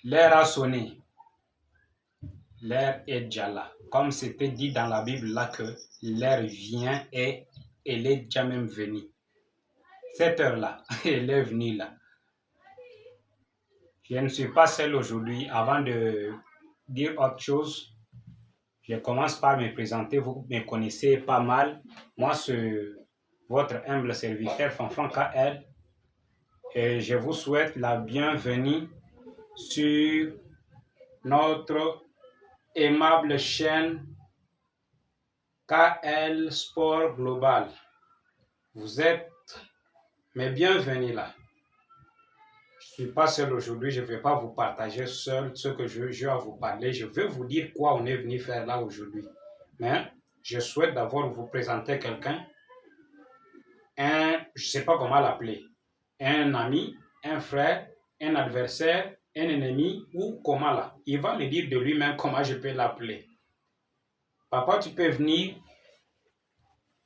L'heure a sonné. L'heure est déjà là. Comme c'était dit dans la Bible là que l'heure vient et elle est déjà même venue. Cette heure-là, elle est venue là. Je ne suis pas seul aujourd'hui. Avant de dire autre chose, je commence par me présenter. Vous me connaissez pas mal. Moi, c'est votre humble serviteur, Fanfan KL. Et je vous souhaite la bienvenue sur notre aimable chaîne KL Sport Global. Vous êtes mes bienvenus là. Je ne suis pas seul aujourd'hui, je ne vais pas vous partager seul ce que je vais vous parler. Je vais vous dire quoi on est venu faire là aujourd'hui. Mais je souhaite d'abord vous présenter quelqu'un, je ne sais pas comment l'appeler, un ami, un frère, un adversaire, un ennemi ou comment là. Il va me dire de lui-même comment je peux l'appeler. Papa, tu peux venir.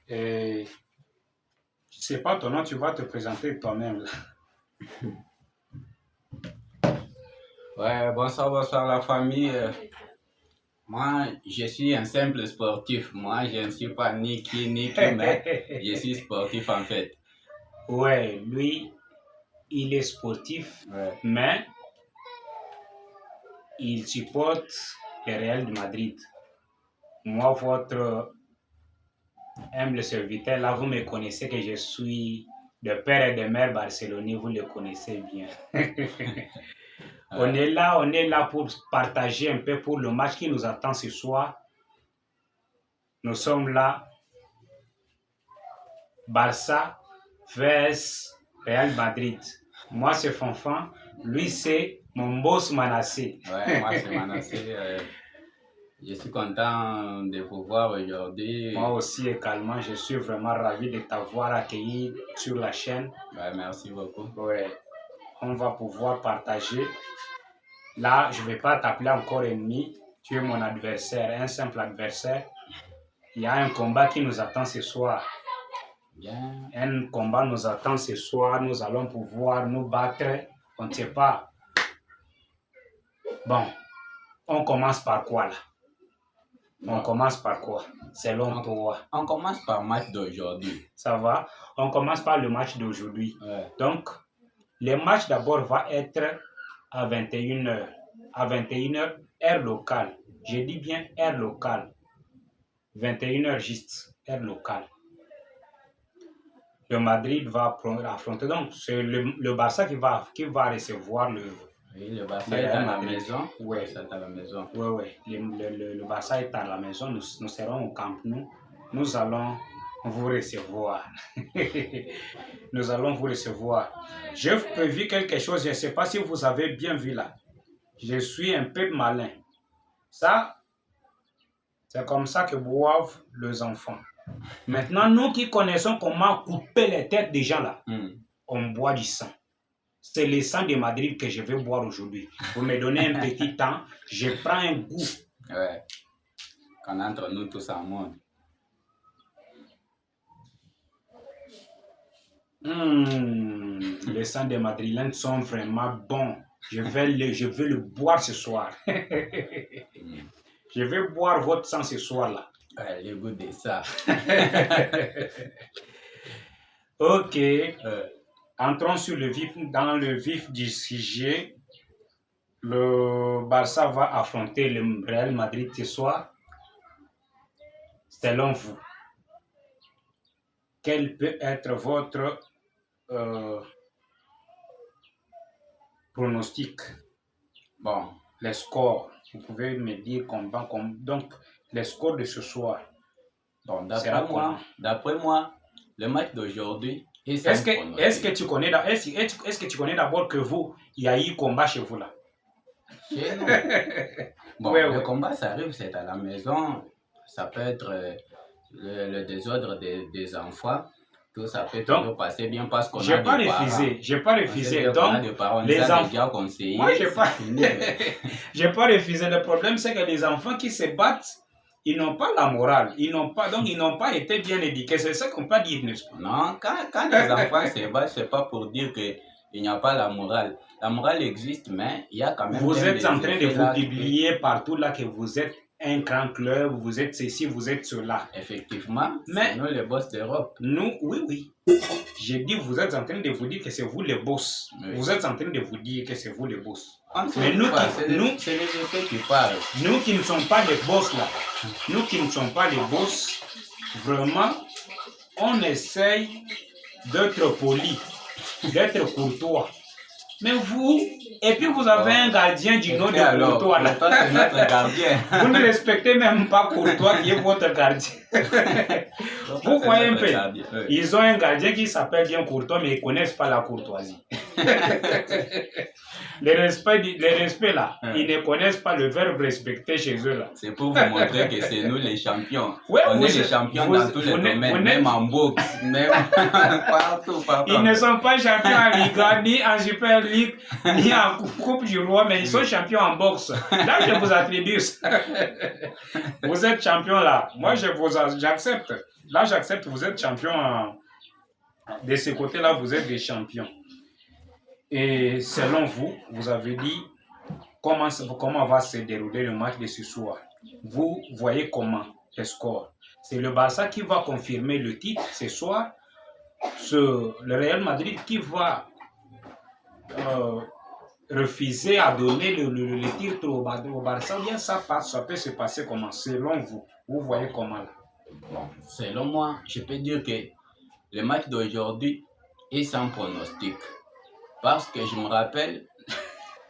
Je ne sais pas ton nom, tu vas te présenter toi-même là. Ouais, bonsoir la famille. Moi, je suis un simple sportif. Moi, je ne suis pas ni qui, mais je suis sportif en fait. Ouais, lui, il est sportif, Ouais. mais il supporte le Real de Madrid. Moi, votre humble serviteur, là, vous me connaissez que je suis de père et de mère barcelonais, vous le connaissez bien. On est là pour partager un peu pour le match qui nous attend ce soir. Nous sommes là, Barça vs Real Madrid. Moi, c'est Fanfan. Lui, c'est mon boss Manassé. Ouais, moi, c'est Manassé. Je suis content de vous voir aujourd'hui. Moi aussi également, je suis vraiment ravi de t'avoir accueilli sur la chaîne. Ouais, merci beaucoup. Ouais, on va pouvoir partager. Là, je ne vais pas t'appeler encore ennemi. Tu es mon adversaire, un simple adversaire. Il y a un combat qui nous attend ce soir. Bien. Un combat nous attend ce soir. Nous allons pouvoir nous battre. On ne sait pas. Bon, on commence par quoi là? On commence par quoi? Selon toi? On commence par le match d'aujourd'hui. Ça va? On commence par le match d'aujourd'hui. Ouais. Donc, le match d'abord va être à 21h. À 21h, heure locale. Je dis bien heure locale. 21h juste, heure locale. Le Madrid va affronter. Donc, c'est le Barça qui va recevoir le... Oui, le Barça est à la maison. Oui, c'est à la maison. Oui. Le Barça est à la maison. Nous serons au Camp Nou. Nous allons vous recevoir. Nous allons vous recevoir. Je vous prévu quelque chose. Je ne sais pas si vous avez bien vu là. Je suis un peu malin. Ça, c'est comme ça que boivent les enfants. Maintenant, nous qui connaissons comment couper les têtes des gens là, on boit du sang. C'est le sang de Madrid que je vais boire aujourd'hui. Vous me donnez un petit temps, je prends un goût. Ouais. Qu'on entre nous tous en monde. Les sangs des Madrilènes sont vraiment bons. Je vais le boire ce soir. Je vais boire votre sang ce soir là. Ouais, le goût de ça. Ok. Entrons dans le vif du sujet. Le Barça va affronter le Real Madrid ce soir. Selon vous, quel peut être votre pronostic? Bon, les scores, vous pouvez me dire donc les scores de ce soir. Bon, d'après moi, le match d'aujourd'hui est-ce que tu connais d'abord que vous, il y a eu combat chez vous là? Chez nous. Bon, le combat, ça arrive, c'est à la maison. Ça peut être le désordre des enfants. Tout ça peut toujours passer bien parce qu'on a des parents. J'ai pas refusé. Donc, les enfants conseillés. Moi, j'ai pas refusé. Le problème, c'est que les enfants qui se battent, ils n'ont pas la morale. Ils n'ont pas été bien éduqués. C'est ça qu'on peut dire, n'est-ce pas? Non, quand les enfants se battent, c'est pas pour dire que il n'y a pas la morale. La morale existe, mais il y a quand même... Vous êtes en train de vous publier partout là que vous êtes un grand club, vous êtes ceci, vous êtes cela. Effectivement, mais c'est nous les boss d'Europe. Nous, oui. J'ai dit, vous êtes en train de vous dire que c'est vous les boss. Oui. Vous êtes en train de vous dire que c'est vous les boss. Mais nous, c'est les effets qui parlent. Nous qui ne sommes pas les boss là, nous qui ne sommes pas les boss, vraiment, on essaye d'être poli, d'être courtois. Mais vous, et puis vous avez un gardien du nom de Courtois là. Toi, c'est notre gardien. Vous ne respectez même pas Courtois qui est votre gardien. Vous voyez un peu, oui. Ils ont un gardien qui s'appelle bien Courtois, mais ils ne connaissent pas la courtoisie. Le respect là, ils ne connaissent pas le verbe respecter chez eux là. C'est pour vous montrer que c'est nous les champions. Ouais, on est les champions dans tous les domaines, même en boxe, même partout. Ils ne sont pas champions en Liga, ni en Super League, ni en Coupe du Roi, mais ils sont champions en boxe. Là, je vous attribue ça. Vous êtes champion là. Moi, j'accepte. Là, j'accepte, vous êtes champion. De ce côté-là, vous êtes des champions. Et selon vous, vous avez dit comment va se dérouler le match de ce soir. Vous voyez comment le score. C'est le Barça qui va confirmer le titre ce soir. Le Real Madrid qui va refuser à donner le titre au Barça. Bien ça peut se passer comment? Selon vous, vous voyez comment là? Bon, selon moi, je peux dire que le match d'aujourd'hui est sans pronostic. Parce que je me rappelle,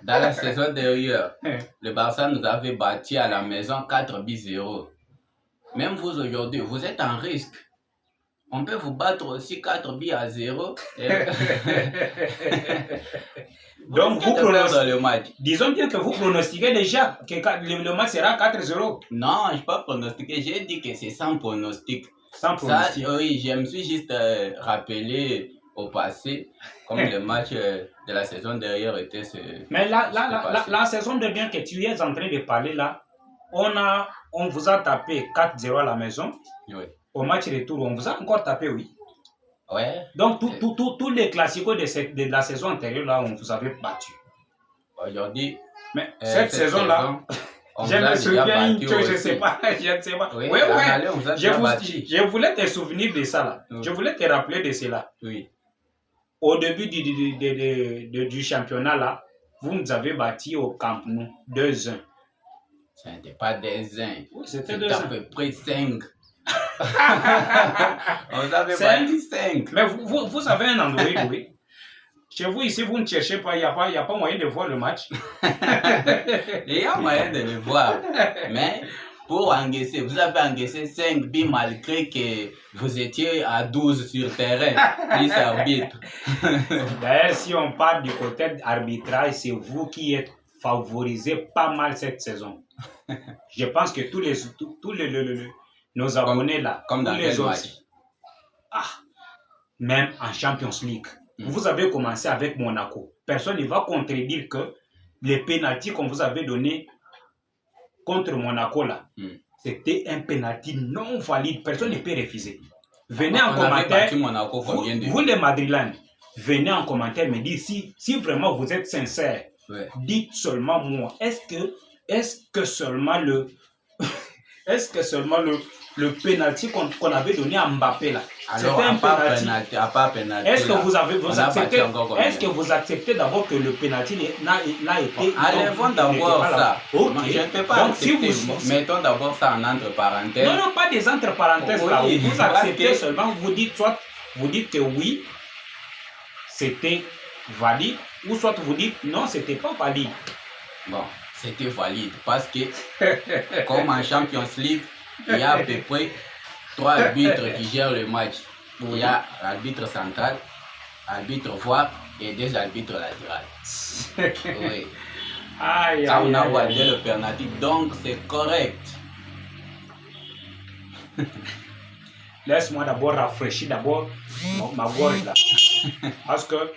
dans la saison dernière, le Barça nous avait battu à la maison 4-0. Même vous aujourd'hui, vous êtes en risque. On peut vous battre aussi 4-0. Donc vous pronostiquez le match. Disons bien que vous pronostiquez déjà que le match sera 4-0. Non, je n'ai pas pronostiqué. J'ai dit que c'est sans pronostic. Sans pronostic. Ça, oui, je me suis juste rappelé au passé, comme le match de la saison dernière était... Mais la saison dernière que tu es en train de parler là, on vous a tapé 4-0 à la maison. Oui. Au match retour, on vous a encore tapé, oui. Ouais. Donc tous les classicos de la saison antérieure là, on vous avait battu. Aujourd'hui... Mais cette saison là... Je me souviens que je ne sais pas. Oui, je voulais te souvenir de ça là. Oui. Je voulais te rappeler de cela. Oui. Au début du championnat là, vous nous avez battu au Camp Nou 2-1. Ce n'était pas 2-1. Oui, c'était 2-1. À peu près 5. On vous avait battu 5. Mais vous avez un Android, oui. Chez vous ici, vous ne cherchez pas, il n'y a pas moyen de voir le match. Il y a moyen de le voir. Mais pour encaisser, vous avez encaissé 5 buts malgré que vous étiez à 12 sur terrain, plus arbitre. D'ailleurs, si on parle du côté arbitrage, c'est vous qui êtes favorisé pas mal cette saison. Je pense que tous nos abonnés là, comme dans les autres, même en Champions League. Vous avez commencé avec Monaco. Personne ne va contredire que les pénaltys qu'on vous avait donnés contre Monaco là, c'était un pénalty non valide. Personne ne peut refuser. Venez en commentaire, vous les Madrilènes, venez en commentaire me dire si vraiment vous êtes sincère. Ouais. Dites seulement moi, est-ce que seulement le pénalty qu'on avait donné à Mbappé là, alors à part pénalty, est-ce que vous acceptez d'abord que le pénalty n'a été... Allons d'abord ça. Okay. Je ne peux pas accepter. Mettons d'abord ça en entre parenthèses. Non, pas des entre parenthèses là. Vous acceptez seulement, vous dites que oui, c'était valide, ou soit vous dites non, c'était pas valide. Bon, c'était valide parce que comme en Champions League, il y a à peu près 3 arbitres qui gèrent le match. Il y a l'arbitre central, l'arbitre voix et 2 arbitres latérales. Oui. Ça, on a validé le penalty, donc c'est correct. Laisse-moi d'abord rafraîchir ma gorge là. Parce que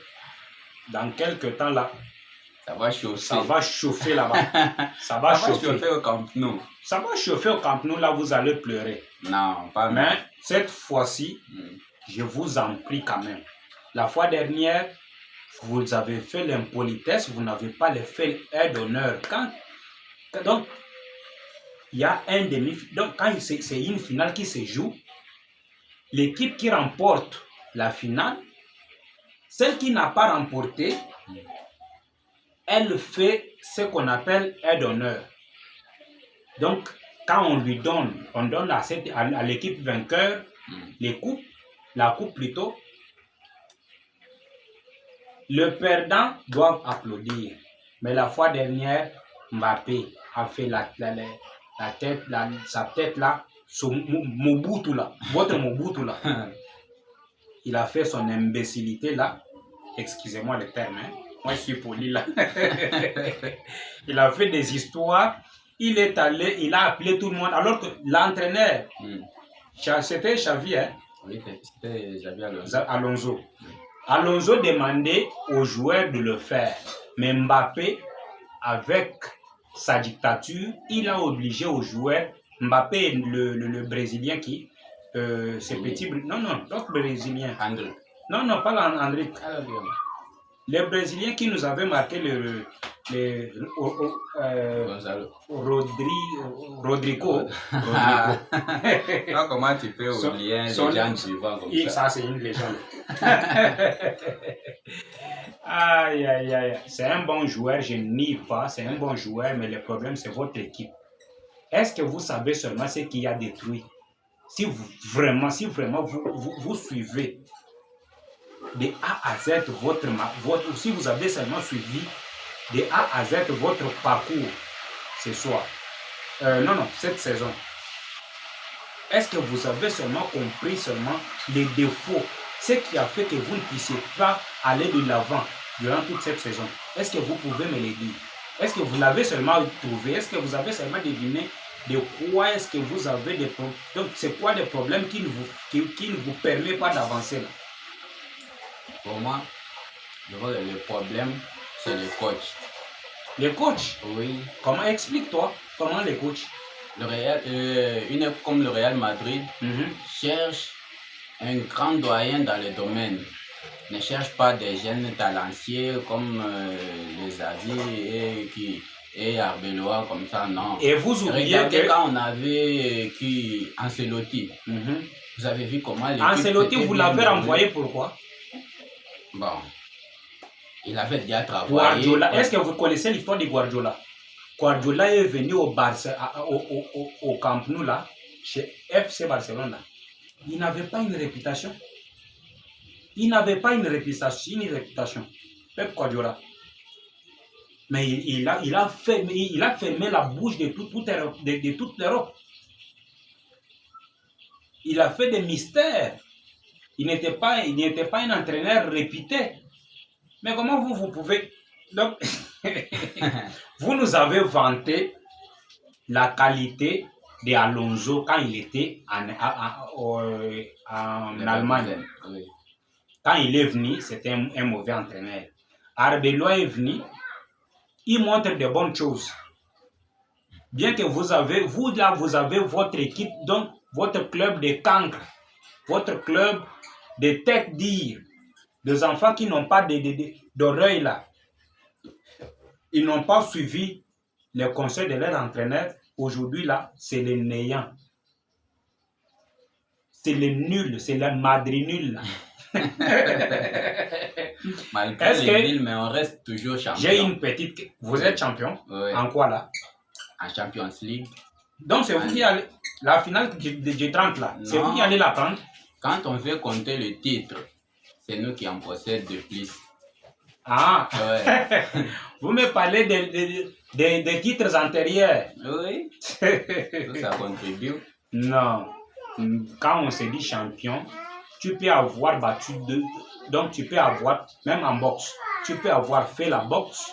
dans quelques temps là, ça va chauffer. Ça va chauffer là-bas. Ça va chauffer au Camp Nou. Ça va chauffer au Camp Nou, là vous allez pleurer. Non, pas mais cette fois-ci, je vous en prie quand même. La fois dernière, vous avez fait l'impolitesse, vous n'avez pas fait l'air d'honneur. Donc, il y a un demi. Donc, quand c'est une finale qui se joue, l'équipe qui remporte la finale, celle qui n'a pas remporté, elle fait ce qu'on appelle aide d'honneur. Donc, quand on donne à l'équipe vainqueur la coupe plutôt, le perdant doit applaudir. Mais la fois dernière, Mbappé a fait sa tête là, sur Mobutu là, votre Mobutu là. Il a fait son imbécilité là, excusez-moi le terme, hein. Moi je suis poli là. Il a fait des histoires, il est allé, il a appelé tout le monde, alors que l'entraîneur, c'était Xavi, hein? Oui, c'était Xavi Alonso. Alonso demandait aux joueurs de le faire, mais Mbappé, avec sa dictature, il a obligé aux joueurs. Mbappé, le Brésilien qui, c'est petit, non, l'autre Brésilien. André. Non, pas André. Les Brésiliens qui nous avaient marqué Rodrigo. Comment tu peux oublier les gens suivants comme ça? Ça, c'est une légende. Aïe. C'est un bon joueur, je nie pas, c'est un bon joueur, mais le problème, c'est votre équipe. Est-ce que vous savez seulement ce qui a détruit? Si vraiment vous suivez de A à Z si vous avez seulement suivi de A à Z votre parcours ce soir, cette saison, est-ce que vous avez seulement compris les défauts, ce qui a fait que vous ne puissiez pas aller de l'avant durant toute cette saison? Est-ce que vous pouvez me le dire? Est-ce que vous l'avez seulement trouvé? Est-ce que vous avez seulement deviné de quoi est-ce que vous avez des problèmes? Donc, c'est quoi les problèmes qui ne vous permet pas d'avancer là? Pour moi, le problème, c'est le coach. Les coachs? Oui. Comment, explique-toi, comment les coachs? Une équipe comme le Real Madrid cherche un grand doyen dans le domaine. Ne cherche pas des jeunes talentueux comme les Xavi et Arbeloa comme ça, non. Et vous oubliez quand on avait Ancelotti, vous avez vu comment l'équipe... Ancelotti, vous l'avez renvoyé pourquoi? Bon, il avait déjà travaillé. Guardiola, est-ce que vous connaissez l'histoire de Guardiola? Guardiola est venu au Camp Nou là, chez FC Barcelone là. Il n'avait pas une réputation. Pep Guardiola. Mais il a fermé la bouche de toute l'Europe. Il a fait des mystères. Il n'était pas un entraîneur réputé. Mais comment vous pouvez... Donc, vous nous avez vanté la qualité de Alonso quand il était en Allemagne. Oui. Quand il est venu, c'était un mauvais entraîneur. Arbeloa est venu, il montre de bonnes choses. Bien que vous avez votre équipe, donc votre club de cancres, votre club de tête d'ire, des enfants qui n'ont pas d'oreilles là. Ils n'ont pas suivi les conseils de leur entraîneur. Aujourd'hui là, c'est les néants. C'est les nuls, c'est les madrinuls là. Malgré les nuls, mais on reste toujours champion. J'ai une petite... Vous êtes champion? Oui. En quoi là? En Champions League. Donc c'est vous qui allez... La finale du 30 là, c'est vous qui allez la prendre? Quand on veut compter le titre, c'est nous qui en possèdent de plus. Ah, ouais. Vous me parlez des titres antérieurs. Oui, ça contribue. Non, quand on se dit champion, tu peux avoir battu donc tu peux avoir, même en boxe, tu peux avoir fait la boxe,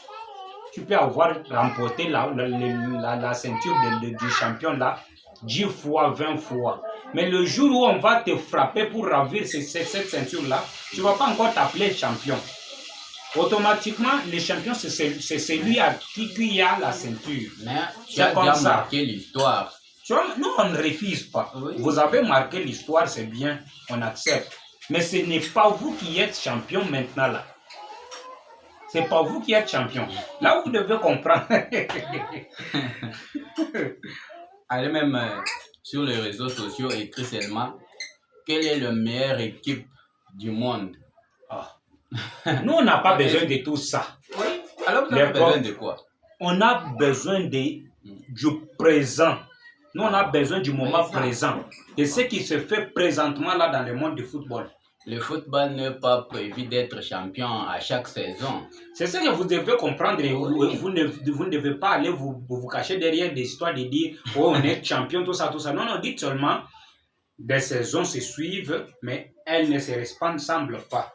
tu peux avoir remporté la ceinture du champion là 10 fois, 20 fois. Mais le jour où on va te frapper pour ravir cette ceinture là, tu ne vas pas encore t'appeler champion. Automatiquement, le champion, c'est celui à qui a la ceinture. Mais tu as déjà marqué l'histoire. Non, on ne refuse pas. Oui. Vous avez marqué l'histoire, c'est bien, on accepte. Mais ce n'est pas vous qui êtes champion maintenant là. C'est pas vous qui êtes champion. Là, vous devez comprendre. Allez même sur les réseaux sociaux, écrit seulement quelle est la meilleure équipe du monde. Ah. Nous, on n'a pas besoin de tout ça. Oui. Alors, vous avez besoin de quoi? On a besoin du présent. Nous, on a besoin du moment présent. De ce qui se fait présentement là dans le monde du football. Le football n'est pas prévu d'être champion à chaque saison. C'est ce que vous devez comprendre. Vous ne devez pas aller vous cacher derrière des histoires de dire « Oh, on est champion, tout ça, tout ça ». Non, non, dites seulement des saisons se suivent, mais elles ne se ressemblent pas.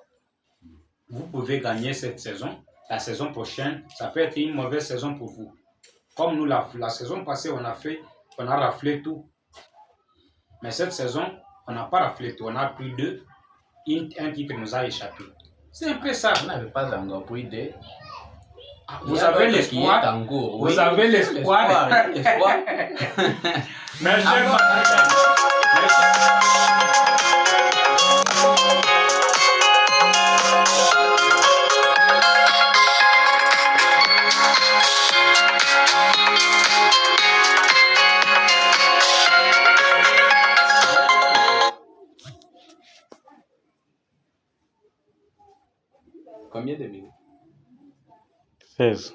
Vous pouvez gagner cette saison. La saison prochaine, ça peut être une mauvaise saison pour vous. Comme nous, la saison passée, on a raflé tout. Mais cette saison, on n'a pas raflé tout. On a pris deux. Un titre nous a échappé. C'est un peu ça. On n'avait pas encore pris deux. Vous avez l'espoir. Vous avez l'espoir. Mais combien de minutes? 16.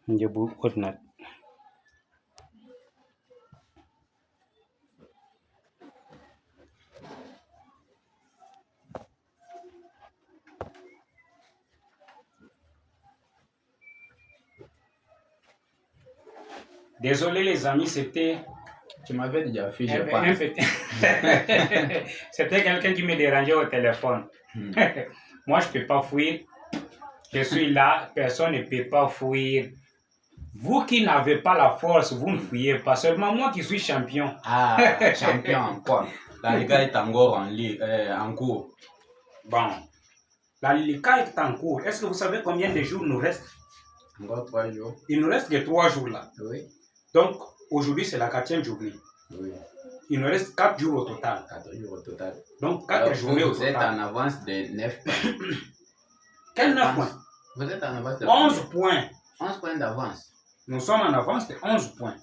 Njebu ordinate. Désolé les amis, c'était... Tu m'avais déjà fait, je C'était quelqu'un qui me dérangeait au téléphone. Moi, je ne peux pas fuir. Je suis là, personne ne peut pas fuir. Vous qui n'avez pas la force, vous ne fuyez pas. Seulement moi qui suis champion. Ah, champion, quoi? La Liga est encore en cours. Bon, la Liga est en cours. Est-ce que vous savez combien de jours nous reste? Encore 3 jours. Il nous reste que 3 jours là. Oui. Donc, aujourd'hui, c'est la 4e journée. Oui. Il nous reste 4 jours au total. 4 jours au total. Donc, 4 journées au total. Vous êtes en avance de 9 points. Quel 9 points? Vous êtes en avance de 11 points. 11 points d'avance. Nous sommes en avance de 11 points.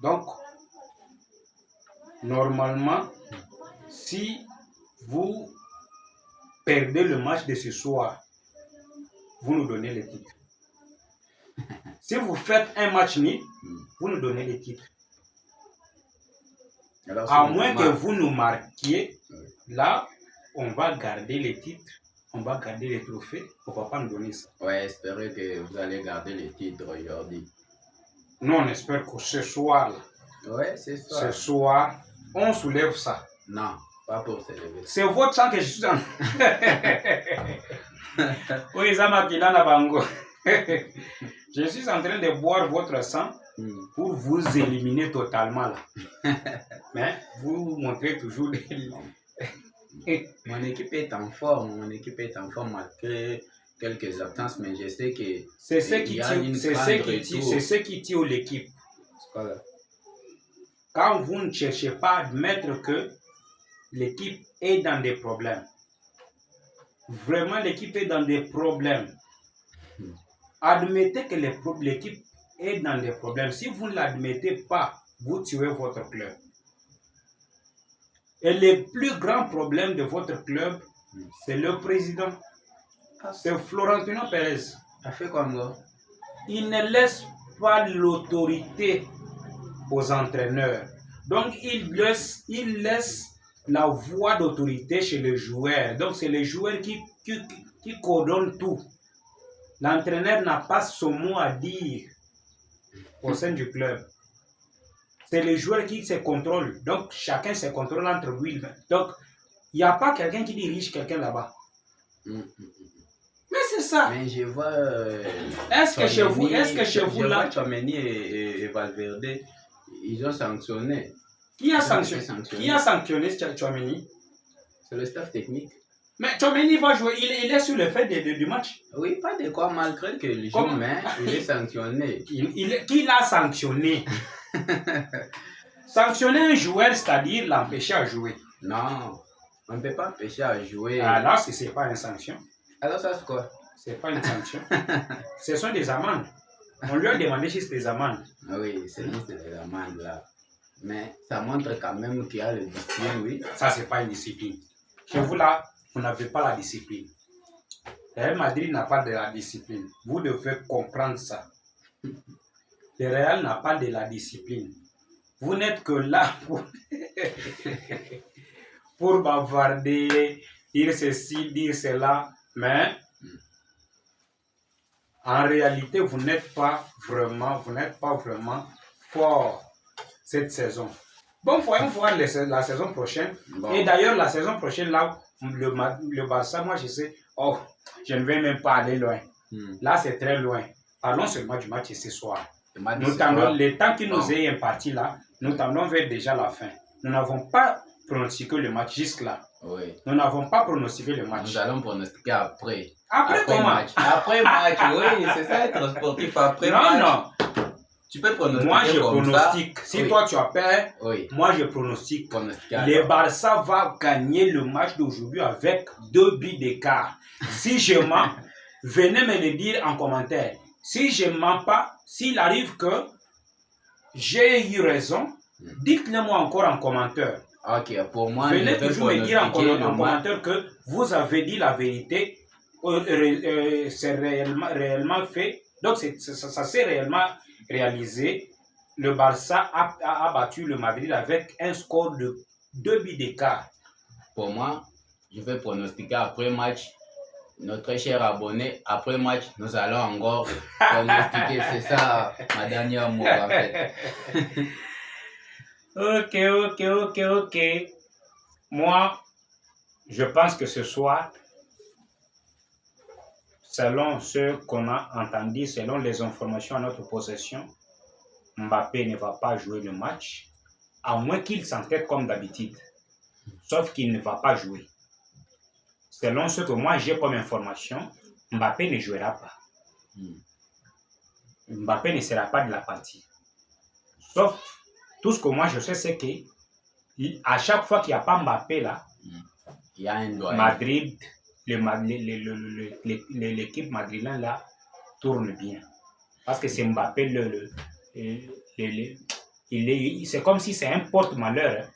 Donc, normalement, si vous perdez le match de ce soir, vous nous donnez le titre. Si vous faites un match nul, vous nous donnez le titre. Alors, à moins que vous nous marquiez, là, on va garder les titres, on va garder les trophées, on ne va pas nous donner ça. Ouais, espérez que vous allez garder les titres aujourd'hui. Nous, on espère que ce soir, ouais, ce soir, on soulève ça. Non, pas pour se lever. C'est votre sang que je suis en... Oui, ça m'a dit là, Bango. Je suis en train de boire votre sang pour vous éliminer totalement là. Mais vous montrez toujours des... Mon équipe est en forme, malgré quelques absences, mais je sais que c'est ce qui tue l'équipe. Quand vous ne cherchez pas à admettre que l'équipe est dans des problèmes. Vraiment, l'équipe est dans des problèmes. Admettez que l'équipe est dans des problèmes. Si vous ne l'admettez pas, vous tuez votre club. Et le plus grand problème de votre club, c'est le président. C'est Florentino Pérez. Il ne laisse pas l'autorité aux entraîneurs. Donc, il laisse la voix d'autorité chez les joueurs. Donc, c'est les joueurs qui coordonnent tout. L'entraîneur n'a pas son mot à dire au sein du club. c'est les joueurs qui se contrôlent. Donc, chacun se contrôle entre lui. Donc, il n'y a pas quelqu'un qui dirige quelqu'un là-bas. Mais c'est ça. Mais je vois. Est-ce que chez vous là. Tchouaméni et Valverde, ils ont sanctionné. Qui a sanctionné Tchouaméni? C'est le staff technique. Mais Tchouaméni va jouer, il est sur le fait du match. Oui, pas de quoi, malgré que le joue, mais il est sanctionné. Qui l'a sanctionné? Sanctionner un joueur, c'est-à-dire l'empêcher à jouer. Non, on ne peut pas empêcher à jouer. Alors, ce n'est pas une sanction. Alors, ça, c'est quoi? Ce n'est pas une sanction. Ce sont des amendes. On lui a demandé juste des amendes. Oui, c'est juste des amendes là. Mais ça montre quand même qu'il y a le discipline, oui. Ça, c'est pas une discipline. Chez vous, là, vous n'avez pas la discipline. Le Real Madrid n'a pas de la discipline. Vous devez comprendre ça. Le Real n'a pas de la discipline. Vous n'êtes que là pour bavarder, dire ceci, dire cela. Mais en réalité, vous n'êtes pas vraiment fort cette saison. Bon, voyons voir la saison prochaine. Bon. Et d'ailleurs, la saison prochaine, là, le Barça, moi, je sais, je ne vais même pas aller loin. Là, c'est très loin. Parlons seulement du match ce soir. Le temps qui nous est imparti là, nous tendons vers déjà la fin. Nous n'avons pas pronostiqué le match jusque-là. Oui. Nous n'avons pas pronostiqué le match. Nous allons pronostiquer après. Après comment? Match. Après match, oui, c'est ça être sportif. Après match. Non. Tu peux pronostiquer. Moi, je comme pronostique. Ça. Si Oui. toi, tu as peur, oui. Moi, je pronostique. Le Barça va gagner le match d'aujourd'hui avec 2 buts d'écart. Si je mens, venez me le dire en commentaire. Si je ne mens pas, s'il arrive que j'ai eu raison, dites-le moi encore en commentaire. Ok, pour moi, venez toujours me dire en commentaire que vous avez dit la vérité, c'est réellement fait. Donc, ça s'est réellement réalisé. Le Barça a battu le Madrid avec un score de 2 buts d'écart. Pour moi, je vais pronostiquer après match. Notre cher abonné, après match, nous allons encore pronostiquer. C'est ça ma dernière mot en fait. Ok. Moi, je pense que ce soir, selon ce qu'on a entendu, selon les informations à notre possession, Mbappé ne va pas jouer le match, à moins qu'il s'entête comme d'habitude. Sauf qu'il ne va pas jouer. Selon ce que moi j'ai comme information, Mbappé ne jouera pas. Mbappé ne sera pas de la partie. Sauf, tout ce que moi je sais, c'est que à chaque fois qu'il n'y a pas Mbappé là, il y a un doigt. Madrid, l'équipe madrilène là tourne bien. Parce que c'est Mbappé, c'est comme si c'est un porte-malheur.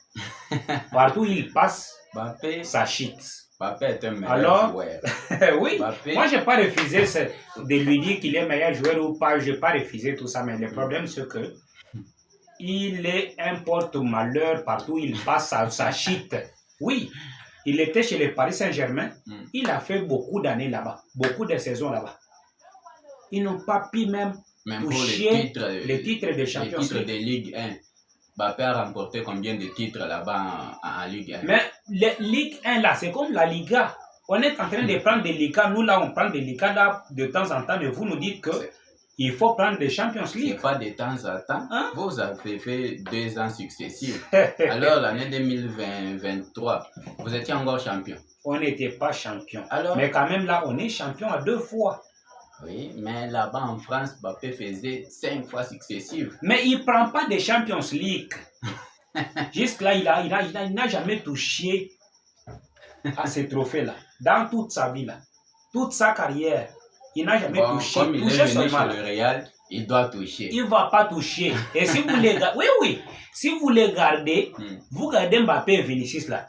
Partout où il passe, Mbappé, ça chute. Mbappé est un meilleur joueur. Oui, Mbappé. Moi je n'ai pas refusé de lui dire qu'il est meilleur joueur ou pas. Je n'ai pas refusé tout ça, mais le problème c'est que il est un porte-malheur partout où il passe, ça chute. Oui, il était chez le Paris Saint-Germain. Il a fait beaucoup d'années là-bas, beaucoup de saisons là-bas. Ils n'ont pas pu même toucher les titres de Champions League. Les titres de Ligue 1. Mbappé a remporté combien de titres là-bas en Ligue 1? Mais la Ligue 1 là, c'est comme la Liga. On est en train de prendre des Ligas. Nous là, on prend des Ligas là de temps en temps, mais vous nous dites que il faut prendre des Champions League. C'est pas de temps en temps. Vous avez fait 2 ans successifs. Alors l'année 2023, vous étiez encore champion. On n'était pas champion. Alors, mais quand même là, on est champion à 2 fois. Oui, mais là-bas en France, Mbappé faisait 5 fois successives. Mais il ne prend pas de Champions League. Jusque-là, il n'a jamais touché à ces trophées-là. Dans toute sa vie, là, toute sa carrière, il n'a jamais touché. Comme il est venu chez le Real, il doit toucher. Il ne va pas toucher. Et si vous les gardez, oui, si vous les gardez, vous gardez Mbappé et Vinicius là,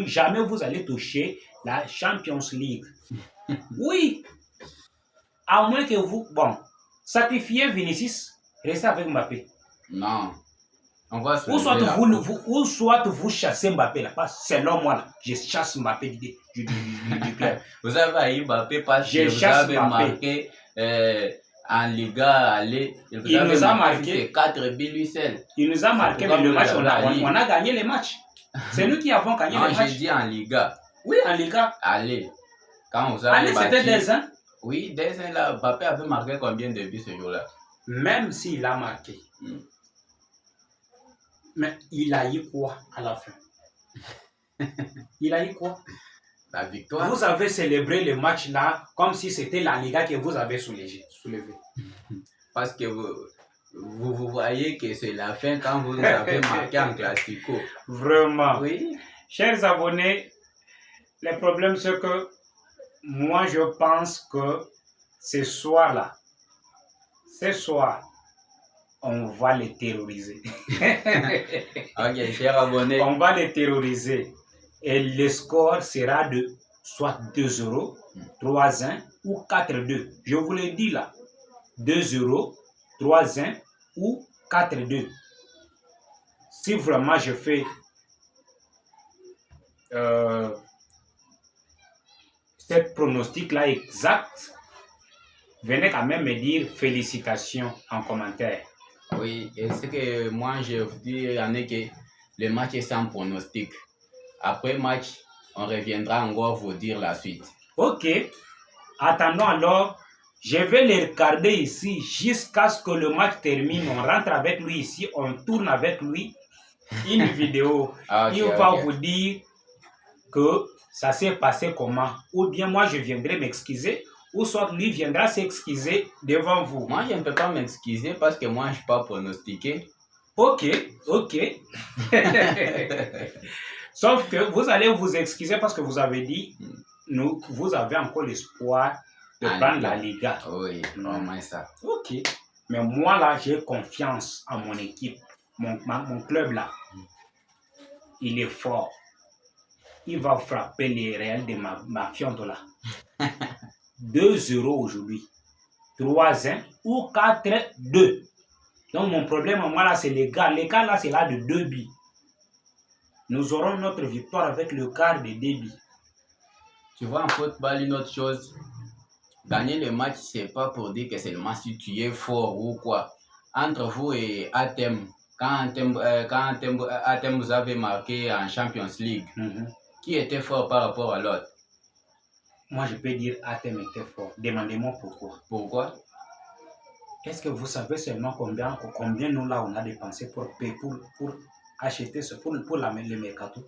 jamais vous allez toucher la Champions League. Oui. À moins que vous, sacrifiez Vinicius, restez avec Mbappé. Non. On va se ou soit vous chassez Mbappé là. Selon moi là, je chasse Mbappé du club. Vous avez eu Mbappé parce que vous avez marqué En Liga, allez, il nous a marqué 4 buts lui seul. Il nous a marqué, mais le match, on a gagné les matchs. C'est nous qui avons gagné les matchs. Non, j'ai dit en Liga. Oui, en Liga. Allez. Quand vous avez battu... c'était des ans. Oui, des ans là. Mbappé avait marqué combien de buts ce jour-là? Même s'il a marqué. Mais il a eu quoi à la fin? Il a eu quoi? La victoire. Vous avez célébré le match là comme si c'était la Liga que vous avez soulevé. Parce que vous voyez que c'est la fin quand vous avez marqué en Classico. Vraiment. Oui. Chers abonnés, le problème c'est que moi je pense que ce soir, on va les terroriser. Ok, chers abonnés. On va les terroriser. Et le score sera de soit 2-0, 3-1 ou 4-2. Je vous le dis là. 2-0, 3-1 ou 4-2. Si vraiment je fais cette pronostic-là exact, venez quand même me dire félicitations en commentaire. Oui, et ce que moi je vous dis, que le match est sans pronostic. Après match, on reviendra encore vous dire la suite. Ok, attendons alors. Je vais les regarder ici jusqu'à ce que le match termine. On rentre avec lui ici, on tourne avec lui une vidéo. Okay, il va vous dire que ça s'est passé comment. Ou bien moi je viendrai m'excuser, ou soit lui viendra s'excuser devant vous. Moi je ne peux pas m'excuser parce que moi je ne suis pas pronostiqué. Ok. Sauf que vous allez vous excuser parce que vous avez dit, vous avez encore l'espoir de prendre la Liga. Oui, vraiment ça. Ok. Mais moi là, j'ai confiance en mon équipe. Mon club là, il est fort. Il va frapper les Real de ma Fionto là. 2-0 aujourd'hui. 3-1 ou 4-2. Donc mon problème moi là, c'est l'écart. L'écart là, c'est là de 2 buts. Nous aurons notre victoire avec le quart de 2 buts. Tu vois, en football, une autre chose. Gagner le match, c'est pas pour dire que c'est le match si tu es fort ou quoi. Entre vous et Athènes, quand Athènes vous avez marqué en Champions League, qui était fort par rapport à l'autre? Moi, je peux dire Athènes était fort. Demandez-moi pourquoi. Pourquoi? Est-ce que vous savez seulement combien nous là on a dépensé pour acheter ce pour le mercato?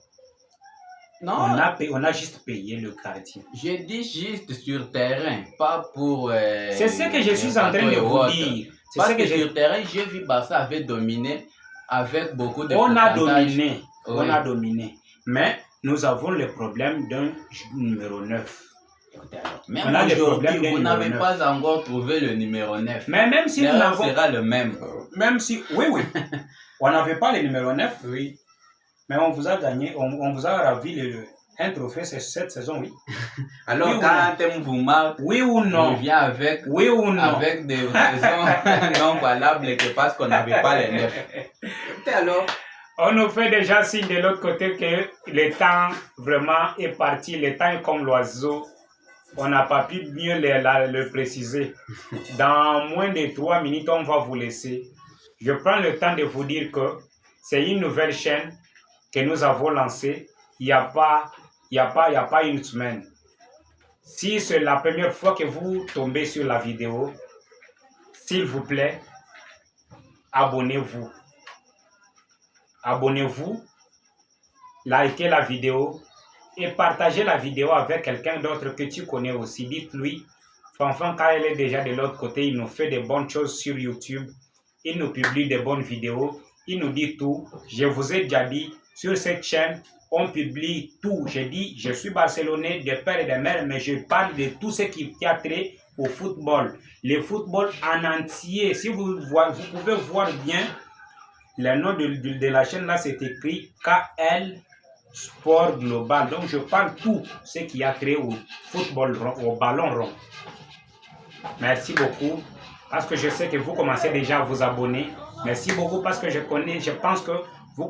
Non. On a juste payé le quartier. Je dis juste sur terrain, pas pour... c'est ce que je suis en train de vous dire. Parce que sur terrain, j'ai vu Barça avait dominé avec beaucoup de On a dominé. Mais nous avons le problème d'un numéro 9. Même aujourd'hui, vous n'avez pas encore trouvé le numéro 9. Mais même si nous n'avons... sera le même. Même si... Oui. On n'avait pas le numéro 9. Oui. Mais on vous a gagné, on vous a ravi un trophée cette saison, oui. Alors, oui, quand Athènes vous marque, oui ou non, on vient avec, avec des raisons non valables que parce qu'on n'avait pas les 9. Alors, on nous fait déjà signe de l'autre côté que le temps vraiment est parti, le temps est comme l'oiseau. On n'a pas pu mieux le préciser. Dans moins de 3 minutes, on va vous laisser. Je prends le temps de vous dire que c'est une nouvelle chaîne que nous avons lancée il n'y a pas une semaine. Si c'est la première fois que vous tombez sur la vidéo, s'il vous plaît, abonnez-vous. Abonnez-vous, likez la vidéo et partagez la vidéo avec quelqu'un d'autre que tu connais aussi. Dites-lui, Fanfan, quand elle est déjà de l'autre côté, il nous fait de bonnes choses sur YouTube. Il nous publie de bonnes vidéos. Il nous dit tout. Je vous ai déjà dit, sur cette chaîne, on publie tout. Je dis, je suis barcelonais de père et de mère, mais je parle de tout ce qui a trait au football. Le football en entier. Si vous pouvez voir bien, le nom de la chaîne là, c'est écrit KL Sport Global. Donc, je parle tout ce qui a trait au football, au ballon rond. Merci beaucoup. Parce que je sais que vous commencez déjà à vous abonner. Merci beaucoup parce que je pense que vous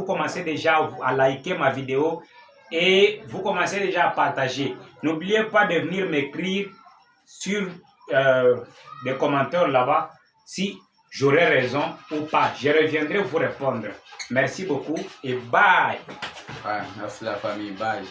commencez déjà à liker ma vidéo et vous commencez déjà à partager. N'oubliez pas de venir m'écrire sur des commentaires là-bas si j'aurai raison ou pas. Je reviendrai vous répondre. Merci beaucoup et bye. Ouais, merci la famille, bye.